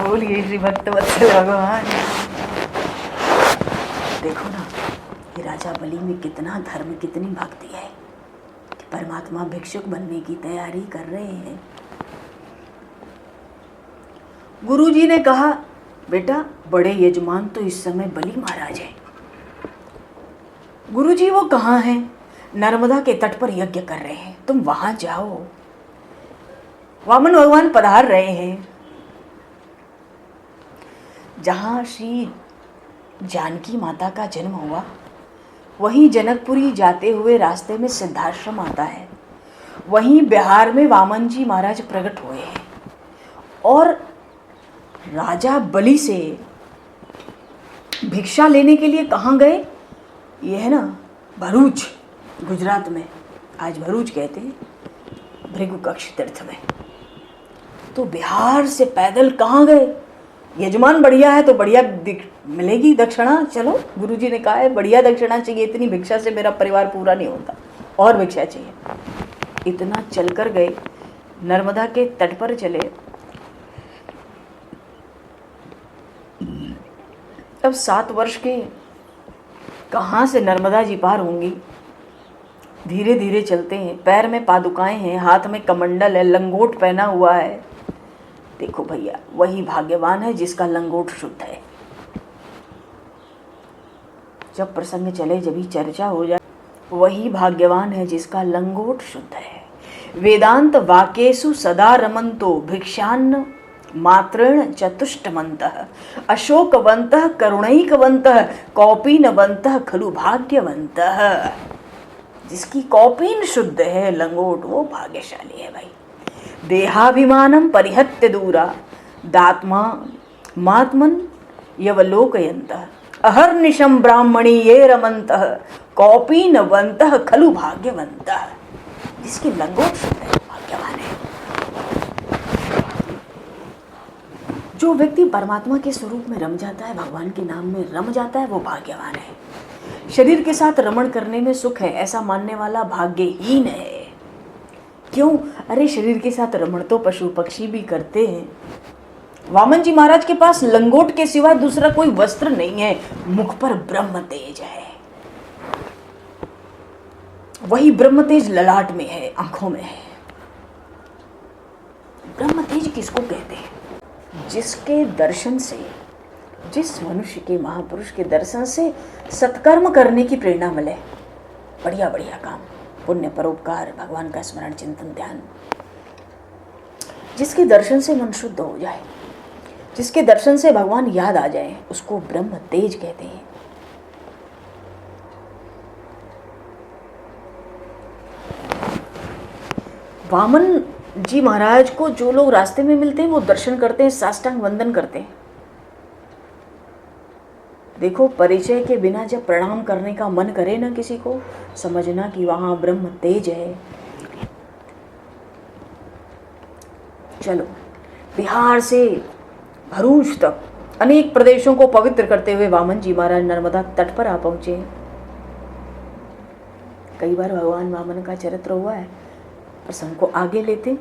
बोलिए श्री भक्तवत्सल भगवान। देखो ना ये राजा बलि में कितना धर्म, कितनी भक्ति है कि परमात्मा भिक्षुक बनने की तैयारी कर रहे हैं। गुरुजी ने कहा बेटा बड़े यजमान तो इस समय बलि महाराज है। गुरुजी वो कहाँ हैं? नर्मदा के तट पर यज्ञ कर रहे हैं, तुम वहां जाओ। वामन भगवान पधार रहे हैं। जहां श्री जानकी माता का जन्म हुआ वहीं जनकपुरी जाते हुए रास्ते में सिद्धाश्रम आता है, वहीं बिहार में वामन जी महाराज प्रकट हुए हैं और राजा बलि से भिक्षा लेने के लिए कहाँ गए? ये है ना भरूच, गुजरात में, आज भरूच कहते हैं, भृगु कक्ष तीर्थ में। तो बिहार से पैदल कहाँ गए? यजमान बढ़िया है तो बढ़िया मिलेगी दक्षिणा। चलो गुरुजी ने कहा है बढ़िया दक्षिणा चाहिए, इतनी भिक्षा से मेरा परिवार पूरा नहीं होता, और भिक्षा चाहिए। इतना चलकर गए, नर्मदा के तट पर चले। अब 7 वर्ष के कहाँ से नर्मदा जी पार होंगी? धीरे धीरे चलते हैं, पैर में पादुकाएं हैं, हाथ में कमंडल है, लंगोट पहना हुआ है। देखो भैया वही भाग्यवान है जिसका लंगोट शुद्ध है। जब प्रसंग चले, जब ही चर्चा हो जाए, वही भाग्यवान है जिसका लंगोट शुद्ध है। वेदांत वाक्येषु सदा रमन्तो भिक्षान्न मात्रेण चतुष्टमन्तः अशोकवन्तः करुणैकवन्तः कौपीनवन्तः खलु भाग्यवन्तः। जिसकी कौपीन शुद्ध है, लंगोट, वो भाग्यशाली है भाई। देहाभिमानं परिहत्य दूरा दात्मा मात्मन यवलोकयन्तः अहर्निशं ब्राह्मणी ये रमन्तः कौपीनवन्तः खलु भाग्यवन्तः। जिसकी लंगोट शुद्ध है भाग्यवान है। जो व्यक्ति परमात्मा के स्वरूप में रम जाता है, भगवान के नाम में रम जाता है, वो भाग्यवान है। शरीर के साथ रमण करने में सुख है ऐसा मानने वाला भाग्यहीन है। क्यों? अरे शरीर के साथ रमण तो पशु पक्षी भी करते हैं। वामन जी महाराज के पास लंगोट के सिवा दूसरा कोई वस्त्र नहीं है, मुख पर ब्रह्म तेज है। वही ब्रह्म तेज ललाट में है, आंखों में है। ब्रह्म तेज किसको कहते हैं? जिसके दर्शन से, जिस मनुष्य के, महापुरुष के दर्शन से सत्कर्म करने की प्रेरणा मिले, बढ़िया बढ़िया काम, पुण्य, परोपकार, भगवान का स्मरण, चिंतन, ध्यान, जिसके दर्शन से मन शुद्ध हो जाए, जिसके दर्शन से भगवान याद आ जाए, उसको ब्रह्म तेज कहते हैं। वामन जी महाराज को जो लोग रास्ते में मिलते हैं वो दर्शन करते हैं, साष्टांग वंदन करते हैं। देखो परिचय के बिना जब प्रणाम करने का मन करे ना किसी को, समझना कि वहां ब्रह्म तेज है। चलो बिहार से भरूच तक अनेक प्रदेशों को पवित्र करते हुए वामन जी महाराज नर्मदा तट पर आ पहुंचे। कई बार भगवान वामन का चरित्र हुआ है, प्रसंग को आगे लेते।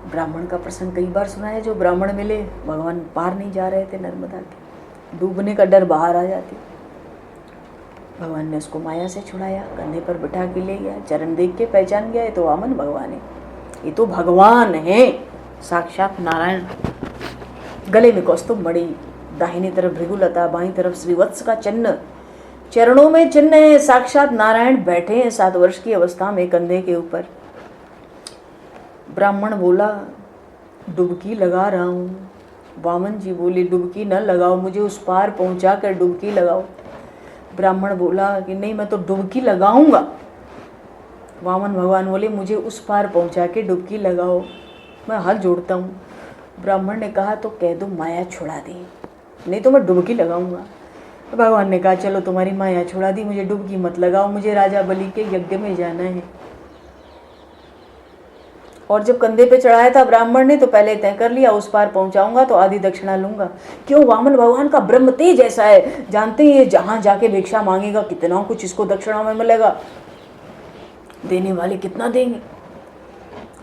ब्राह्मण का प्रसंग कई बार सुना है, जो ब्राह्मण मिले, भगवान पार नहीं जा रहे थे नर्मदा के, डूबने का डर, बाहर आ जाती। भगवान ने उसको माया से छुड़ाया, कंधे पर बिठा के ले गया, चरण देख के पहचान गया, ये तो वामन भगवान है, ये तो भगवान है, साक्षात नारायण। गले में कौस्तुभ मणि, दाहिनी तरफ भृगुलता, बाईं तरफ श्रीवत्स का चिन्ह, चरणों में चिन्ह है, साक्षात नारायण बैठे हैं 7 वर्ष की अवस्था में कंधे के ऊपर। ब्राह्मण बोला डुबकी लगा रहा हूँ। वामन जी बोले डुबकी न लगाओ, मुझे उस पार पहुँचा कर डुबकी लगाओ। ब्राह्मण बोला कि नहीं मैं तो डुबकी लगाऊंगा। वामन भगवान बोले मुझे उस पार पहुँचा के डुबकी लगाओ, मैं हाथ जोड़ता हूँ। ब्राह्मण ने कहा तो कह दो माया छुड़ा दी, नहीं तो मैं डुबकी लगाऊंगा। भगवान ने कहा चलो तुम्हारी माया छुड़ा दी, मुझे डुबकी मत लगाओ, मुझे राजा बलि के यज्ञ में जाना है। और जब कंधे पे चढ़ाया था ब्राह्मण ने तो पहले तय कर लिया उस पार पहुंचाऊंगा तो आधी दक्षिणा लूंगा। क्यों, वामन भगवान का ब्रह्म तेज ऐसा है, जानते हैं ये जहां जाके भिक्षा मांगेगा कितना कुछ इसको दक्षिणा में मिलेगा, देने वाले कितना देंगे।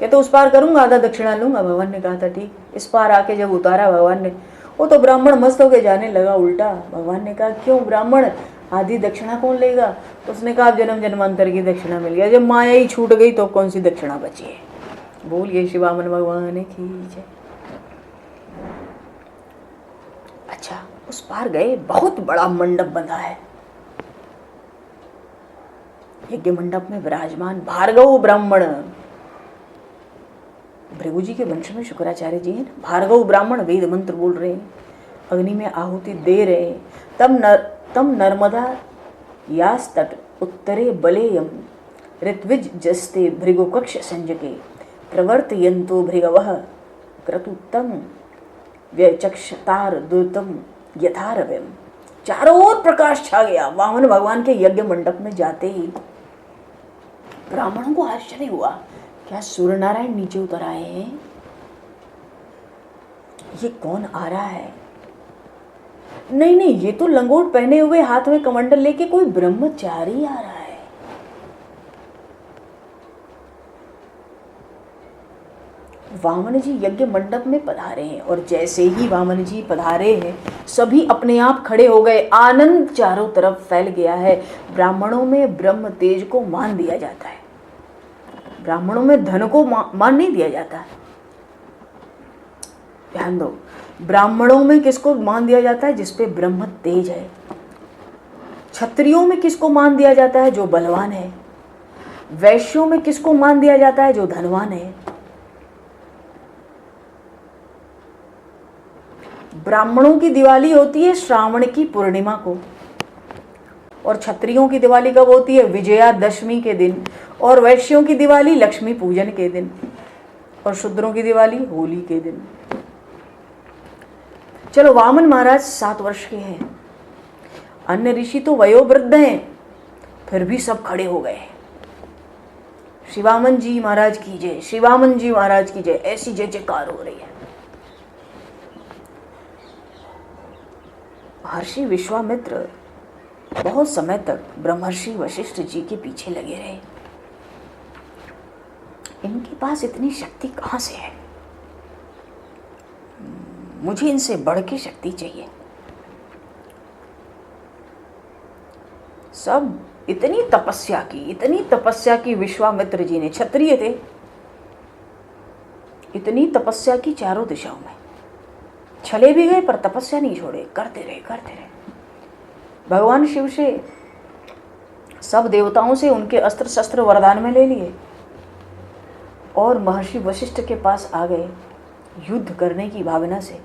कहते उस पार करूंगा आधा दक्षिणा लूंगा। भगवान ने कहा था ठीक। इस पार आके जब उतारा भगवान ने, वो तो ब्राह्मण मस्त होके जाने लगा उल्टा। भगवान ने कहा क्यों ब्राह्मण, आधी दक्षिणा कौन लेगा? तो उसने कहा जन्म जन्मांतर की दक्षिणा मिल गया, जब माया ही छूट गई तो कौन सी दक्षिणा बची है। बोलिए शिवामन भगवान की जय। अच्छा, उस पार गए, बहुत बड़ा मंडप बंधा है, यज्ञ मंडप में विराजमान भार्गव ब्राह्मण, भृगु जी के वंश में शुक्राचार्य जी हैं। भार्गव ब्राह्मण वेद मंत्र बोल रहे हैं, अग्नि में आहुति दे रहे हैं। तम नर्मदा यास तट उत्तरे बलेयम ऋत्विज जस्ते भृगु कक्ष संजके प्रवर्तयन्तो भृगवः क्रतुत्तम व्यचक्षतार दुतम यथारव्यम। चारों ओर प्रकाश छा गया। वामन भगवान के यज्ञ मंडप में जाते ही ब्राह्मणों को आश्चर्य हुआ, क्या सूर्य नारायण नीचे उतर आए हैं? ये कौन आ रहा है? नहीं नहीं, ये तो लंगोट पहने हुए हाथ में कमंडल लेके कोई ब्रह्मचारी आ रहा है। वामन जी यज्ञ मंडप में पधारे हैं और जैसे ही वामन जी पधारे हैं सभी अपने आप खड़े हो गए। आनंद चारों तरफ फैल गया है। ब्राह्मणों में ब्रह्म तेज को मान दिया जाता है, ब्राह्मणों में धन को मान नहीं दिया जाता। ध्यान दो, ब्राह्मणों में किसको मान दिया जाता है? जिसपे ब्रह्म तेज है। क्षत्रियों में किसको मान दिया जाता है? जो बलवान है। वैश्यों में किसको मान दिया जाता है? जो धनवान है। ब्राह्मणों की दिवाली होती है श्रावण की पूर्णिमा को, और क्षत्रियों की दिवाली कब होती है? विजयादशमी के दिन, और वैश्यों की दिवाली लक्ष्मी पूजन के दिन, और शूद्रों की दिवाली होली के दिन। चलो, वामन महाराज 7 वर्ष के हैं, अन्य ऋषि तो वयोवृद्ध हैं, फिर भी सब खड़े हो गए। शिवामन जी महाराज की जय, शिवामन जी महाराज की जय, ऐसी जय जयकार हो रही है। महर्षि विश्वामित्र बहुत समय तक ब्रह्मर्षि वशिष्ठ जी के पीछे लगे रहे। इनके पास इतनी शक्ति कहाँ से है? मुझे इनसे बढ़ के शक्ति चाहिए। सब इतनी तपस्या की विश्वामित्र जी ने, क्षत्रिय थे, इतनी तपस्या की चारों दिशाओं में, छले भी गए पर तपस्या नहीं छोड़े, करते रहे। भगवान शिव से, सब देवताओं से उनके अस्त्र शस्त्र वरदान में ले लिए और महर्षि वशिष्ठ के पास आ गए युद्ध करने की भावना से।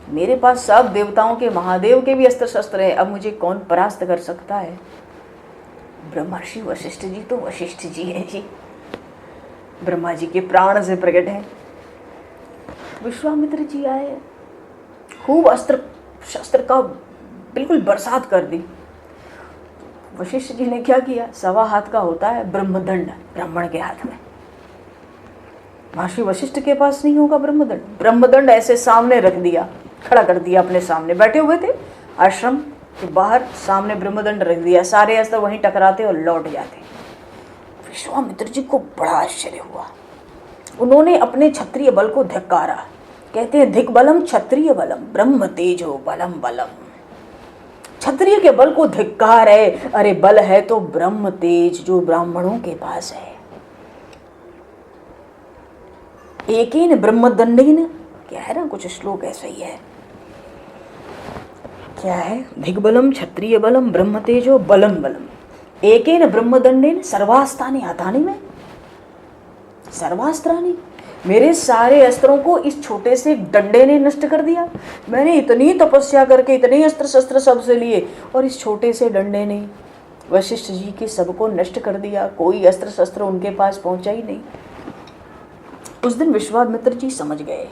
मेरे पास सब देवताओं के, महादेव के भी अस्त्र शस्त्र है, अब मुझे कौन परास्त कर सकता है? ब्रह्मर्षि वशिष्ठ जी तो वशिष्ठ जी हैं जी, ब्रह्मा जी के प्राण से प्रकट हैं। विश्वामित्र जी आए, खूब अस्त्र शस्त्र का बिल्कुल बरसात कर दी। वशिष्ठ जी ने क्या किया? 1.25 हाथ का होता है ब्रह्मदंड, ब्राह्मण के हाथ में। महर्षि वशिष्ठ के पास नहीं होगा ब्रह्मदंड। ब्रह्मदंड ऐसे सामने रख दिया, खड़ा कर दिया अपने सामने। बैठे हुए थे आश्रम के बाहर, सामने ब्रह्मदंड रख दिया। सारे अस्त्र वहीं टकराते और लौट जाते। विश्वामित्र जी को बड़ा आश्चर्य हुआ। उन्होंने अपने क्षत्रिय बल को धिक्कारा। कहते हैं धिक बलम क्षत्रिय बलम ब्रह्म तेजो बलम बलम। क्षत्रिय के बल को धिक्कार है। अरे बल है तो ब्रह्म तेज जो ब्राह्मणों के पास है। एकेन ब्रह्मदंडेन, क्या है ना, कुछ श्लोक ऐसा ही है, क्या है? धिग्बलम क्षत्रिय बलम ब्रह्म तेजो बलम बलम एकेन ब्रह्मदंडेन सर्वास्त्राणि हतानि में। सर्वास्त्राणि, मेरे सारे अस्त्रों को इस छोटे से डंडे ने नष्ट कर दिया। मैंने इतनी तपस्या करके इतने अस्त्र शस्त्र सबसे लिए और इस छोटे से डंडे ने वशिष्ठ जी के सबको नष्ट कर दिया। कोई अस्त्र शस्त्र उनके पास पहुंचा ही नहीं। उस दिन विश्वामित्र जी समझ गए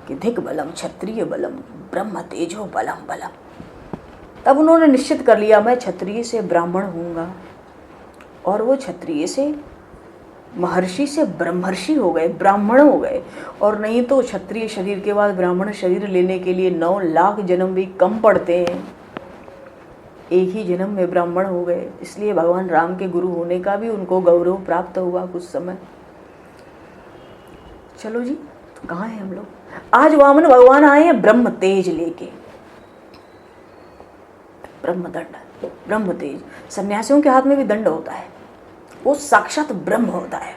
कि धिक बलम क्षत्रिय बलम ब्रह्म तेजो बलम बलम। तब उन्होंने निश्चित कर लिया मैं क्षत्रिय से ब्राह्मण होऊंगा, और वो क्षत्रिय से महर्षि से ब्रह्मर्षि हो गए, ब्राह्मण हो गए। और नहीं तो क्षत्रिय शरीर के बाद ब्राह्मण शरीर लेने के लिए 9 लाख जन्म भी कम पड़ते हैं, एक ही जन्म में ब्राह्मण हो गए। इसलिए भगवान राम के गुरु होने का भी उनको गौरव प्राप्त हुआ कुछ समय। चलो जी, तो कहाँ हैं हम लोग? आज वामन भगवान आए हैं ब्रह्म तेज लेके, ब्रह्म दंड, ब्रह्म तेज। सन्यासियों के हाथ में भी दंड होता है, वो साक्षात ब्रह्म होता है,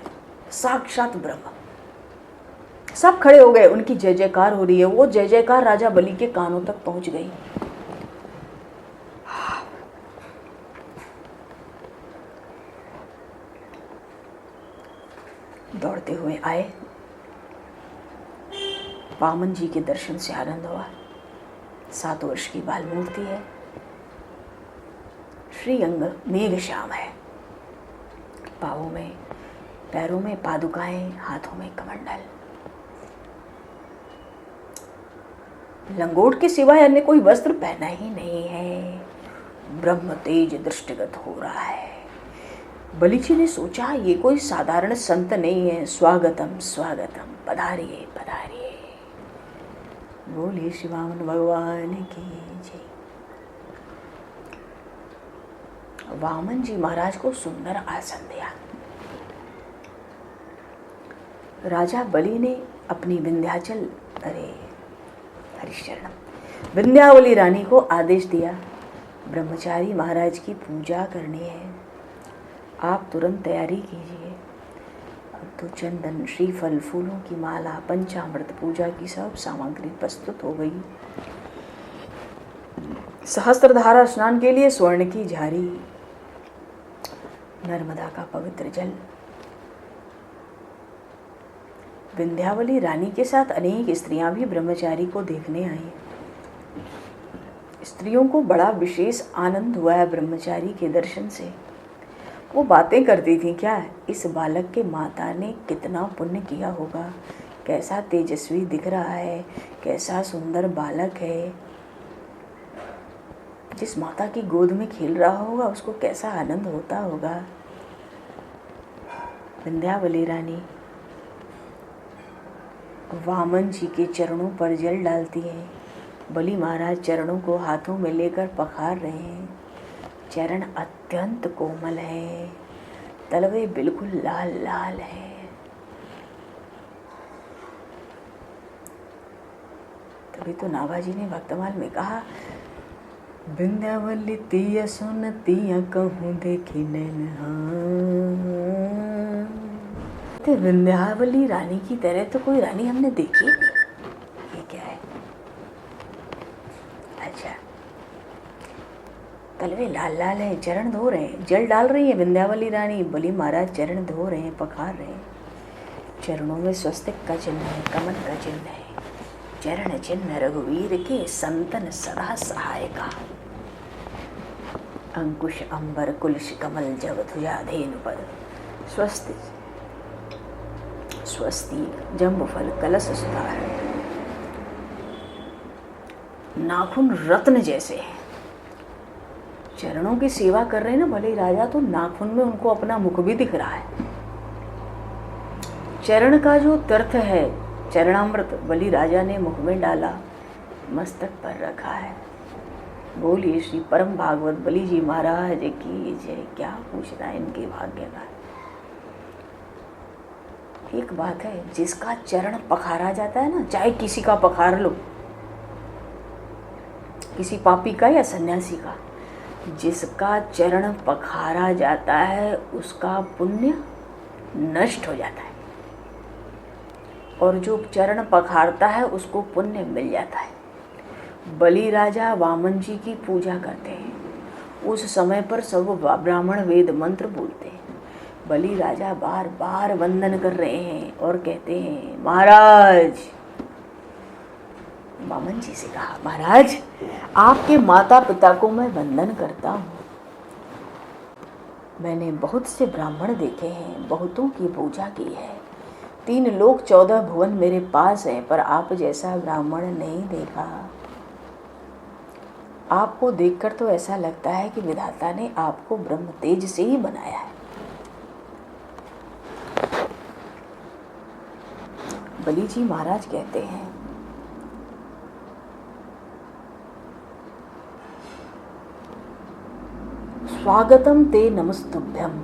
साक्षात ब्रह्म। सब खड़े हो गए, उनकी जय जयकार हो रही है। वो जय जयकार राजा बलि के कानों तक पहुंच गई। दौड़ते हुए आए, वामन जी के दर्शन से आनंद हुआ। 7 वर्ष की बाल मूर्ति है, श्री अंग मेघ श्याम है, पाँवों में पैरों में पादुकाएं, हाथों में कमंडल। लंगोट के सिवाय अन्य कोई वस्त्र पहना ही नहीं है। ब्रह्म तेज दृष्टिगत हो रहा है। बलि जी ने सोचा ये कोई साधारण संत नहीं है। स्वागतम स्वागतम, पधारिए पधारिए। बोलिए श्री वामन भगवान की जय। वामन जी महाराज को सुंदर आसन दिया। राजा बलि ने अपनी विंध्याचल, अरे हरिशरणम, विंध्यावली रानी को आदेश दिया, ब्रह्मचारी महाराज की पूजा करनी है, आप तुरंत तैयारी कीजिए। अब तो चंदन, श्रीफल, फूलों की माला, पंचामृत, पूजा की सब सामग्री प्रस्तुत हो गई। सहस्त्रधारा स्नान के लिए स्वर्ण की झारी, नर्मदा का पवित्र जल। विंध्यावली रानी के साथ अनेक स्त्रियां भी ब्रह्मचारी को देखने आई। स्त्रियों को बड़ा विशेष आनंद हुआ है ब्रह्मचारी के दर्शन से। वो बातें करती थी, क्या इस बालक के माता ने कितना पुण्य किया होगा, कैसा तेजस्वी दिख रहा है, कैसा सुंदर बालक है, जिस माता की गोद में खेल रहा होगा उसको कैसा आनंद होता होगा। विंध्यावली रानी वामन जी के चरणों पर जल डालती है। बलि महाराज चरणों को हाथों में लेकर पखार रहे हैं। चरण अत्यंत कोमल है, तलवे बिल्कुल लाल लाल है। तभी तो नाभाजी ने भक्तमाल में कहा, विंध्यावली तिया सुन तिया कहूँ देखी नैन। विंध्यावली रानी की तरह तो कोई रानी हमने देखी नहीं। ये क्या है? अच्छा, तलवे लाल लाल है, चरण धो रहे हैं, जल डाल रही है विंध्यावली रानी। बलि महाराज चरण धो रहे हैं, पखार रहे हैं। चरणों में स्वस्तिक का चिन्ह है, कमल का चिन्ह है। चरण चिन्ह रघुवीर के, संतन सदा सहायका। अंकुश अंबर कुलश कमल जब ध्वजा धेनु पद। स्वस्ति स्वस्ति जम्बुफल कलश सुधार। नाखून रत्न जैसे हैं। चरणों की सेवा कर रहे हैं ना भले राजा, तो नाखून में उनको अपना मुख भी दिख रहा है। चरण का जो तीर्थ है, चरणामृत, बलि राजा ने मुख में डाला, मस्तक पर रखा है। बोलिए श्री परम भागवत बलि जी महाराज की जय। क्या पूछना है इनके भाग्य का। एक बात है, जिसका चरण पखारा जाता है ना, चाहे किसी का पखार लो, किसी पापी का या सन्यासी का, जिसका चरण पखारा जाता है उसका पुण्य नष्ट हो जाता है, और जो चरण पखारता है उसको पुण्य मिल जाता है। बलि राजा वामन जी की पूजा करते हैं। उस समय पर सब ब्राह्मण वेद मंत्र बोलते हैं। बलि राजा बार बार वंदन कर रहे हैं और कहते हैं, महाराज, वामन जी से कहा, महाराज आपके माता पिता को मैं वंदन करता हूँ। मैंने बहुत से ब्राह्मण देखे हैं, बहुतों की पूजा की है, 3 लोक 14 भुवन मेरे पास हैं, पर आप जैसा ब्राह्मण नहीं देखा। आपको देखकर तो ऐसा लगता है कि विधाता ने आपको ब्रह्म तेज से ही बनाया है। बलि जी महाराज कहते हैं, स्वागतम ते नमस्तुभ्यम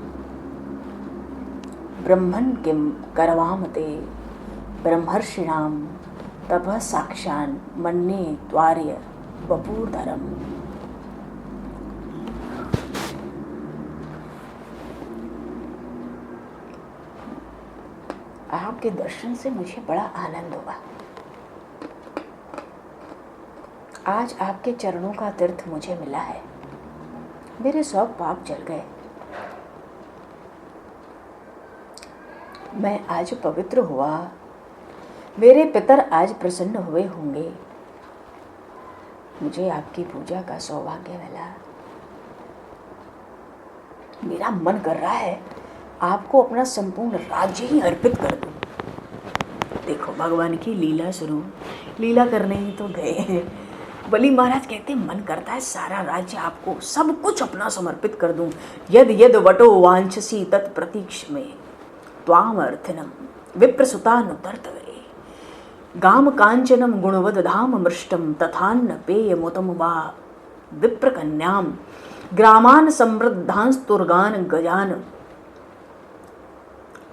ब्रह्मन् किम करवाम ते ब्रह्मर्षिणाम तपः साक्षान् मन्ये त्वार्य वपुर्धरम। आपके दर्शन से मुझे बड़ा आनंद होगा। आज आपके चरणों का तीर्थ मुझे मिला है, मेरे सब पाप जल गए। मैं आज पवित्र हुआ, मेरे पितर आज प्रसन्न हुए होंगे। मुझे आपकी पूजा का सौभाग्य मिला। मेरा मन कर रहा है आपको अपना संपूर्ण राज्य ही अर्पित कर दूं। देखो भगवान की लीला शुरू, लीला करने ही तो गए हैं। बलि महाराज कहते मन करता है सारा राज्य आपको, सब कुछ अपना समर्पित कर दूं। यद यद वटो वांछसी तत् प्रतीक्ष में त्वाम अर्थिनम विप्रसुतानुतर्तवे गाम कांचनम गुणवद धाम मृष्टम तथान्न पेयमुतम वा विप्रकन्याम ग्रामान समृद्धांस्तुर्गान गजान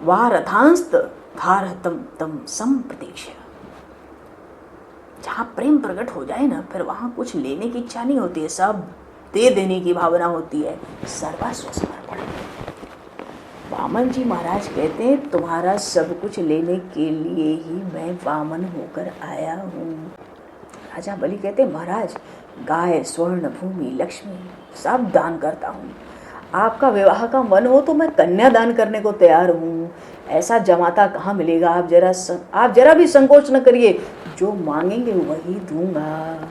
वा रथांस्त धारतम तम संप्रतीक्ष। जहाँ प्रेम प्रकट हो जाए ना, फिर वहाँ कुछ लेने की इच्छा नहीं होती है, सब दे देने की भावना होती है, सर्वस्व समर्पण। वामन जी महाराज कहते हैं तुम्हारा सब कुछ लेने के लिए ही मैं वामन होकर आया हूँ। राजा बलि कहते महाराज गाय स्वर्ण भूमि लक्ष्मी सब दान करता हूँ। आपका विवाह का मन हो तो मैं कन्या दान करने को तैयार हूँ। ऐसा जमाता कहाँ मिलेगा, आप जरा भी संकोच न करिए, जो मांगेंगे वही दूंगा।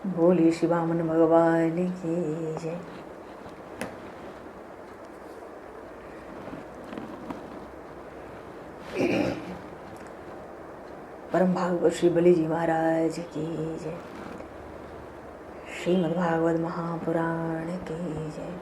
बोलिए श्री वामन भगवान की जय। परम भागवत श्री बलि जी महाराज की जय। श्रीमद् भागवत महापुराण की जय।